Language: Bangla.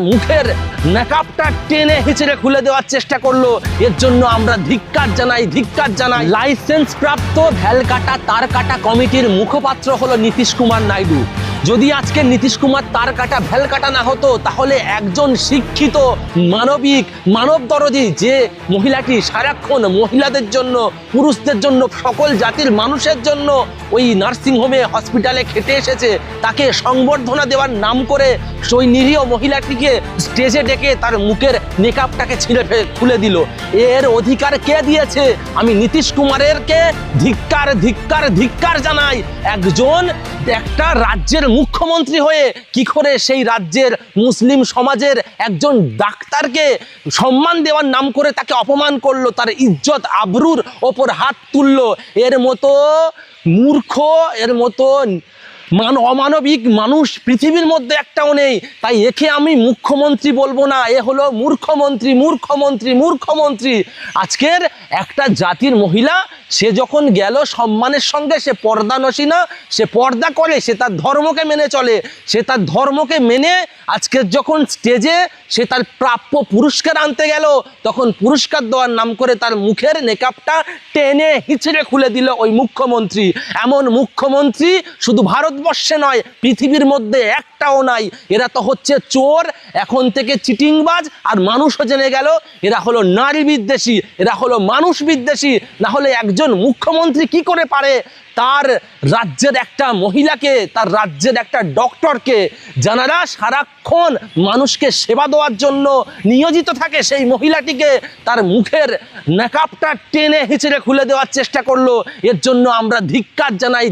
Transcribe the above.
মুখের নেকাবটা টেনে হিচড়ে খুলে দেওয়ার চেষ্টা করলো। এর জন্য আমরা ধিক্কার জানাই। লাইসেন্স প্রাপ্ত ভ্যালকাটা তারকাটা কমিটির মুখপাত্র হলো নীতিশ কুমার নাইডু। যদি আজকে নীতিশ কুমার তারকাটা ভ্যালকাটা না হতো, তাহলে একজন শিক্ষিত মানবিক মানবদরদী যে মহিলাটি সারাক্ষণ মহিলাদের জন্য, পুরুষদের জন্য, সকল জাতির মানুষের জন্য ওই নার্সিংহোমে হসপিটালে খেটে এসেছে, তাকে সংবর্ধনা দেওয়ার নাম করে ওই নিরীহ মহিলাটিকে স্টেজে ডেকে তার মুখের নেকাবটাকে খুলে দিল। এর অধিকার কে দিয়েছে? আমি নীতিশ কুমারেরকে ধিক্কার জানাই। একটা রাজ্যের মুখ্যমন্ত্রী হয়ে কি করে সেই রাজ্যের মুসলিম সমাজের একজন ডাক্তারকে সম্মান দেওয়ার নাম করে তাকে অপমান করলো, তার ইজ্জত আবরুর ওপর হাত তুললো। এর মতো মূর্খ, এর মতো অমানবিক মানুষ পৃথিবীর মধ্যে একটাও নেই। তাই একে আমি মুখ্যমন্ত্রী বলবো না, এ হলো মূর্খমন্ত্রী। আজকের একটা জাতির মহিলা, সে যখন গেল সম্মানের সঙ্গে, সে পর্দানসী না, সে পর্দা করে, সে তার ধর্মকে মেনে চলে, সে তার ধর্মকে মেনে আজকের যখন স্টেজে সে তার প্রাপ্য পুরস্কার আনতে গেল, তখন পুরস্কার দেওয়ার নাম করে তার মুখের নেকাবটা টেনে হিচড়ে খুলে দিল ওই মুখ্যমন্ত্রী। এমন মুখ্যমন্ত্রী শুধু ভারতবর্ষে নয়, পৃথিবীর মধ্যে একটাও নাই। এরা তো হচ্ছে চোর, এখন থেকে চিটিংবাজ, আর মানুষও জেনে গেল এরা হলো নারী বিদ্বেষী, এরা হলো মানুষ বিদ্বেষী। না হলে একজন মুখ্যমন্ত্রী কি করে পারে তার রাজ্যের একটা মহিলাকে, তার রাজ্যের একটা ডক্টরকে, যারা সারাক্ষণ মানুষকে সেবা দেওয়ার জন্য নিয়োজিত থাকে, সেই মহিলাটিকে তার মুখের নেকাবটা টেনে হিচড়ে খুলে দেওয়ার চেষ্টা করলো। এর জন্য আমরা ধিক্কার জানাই।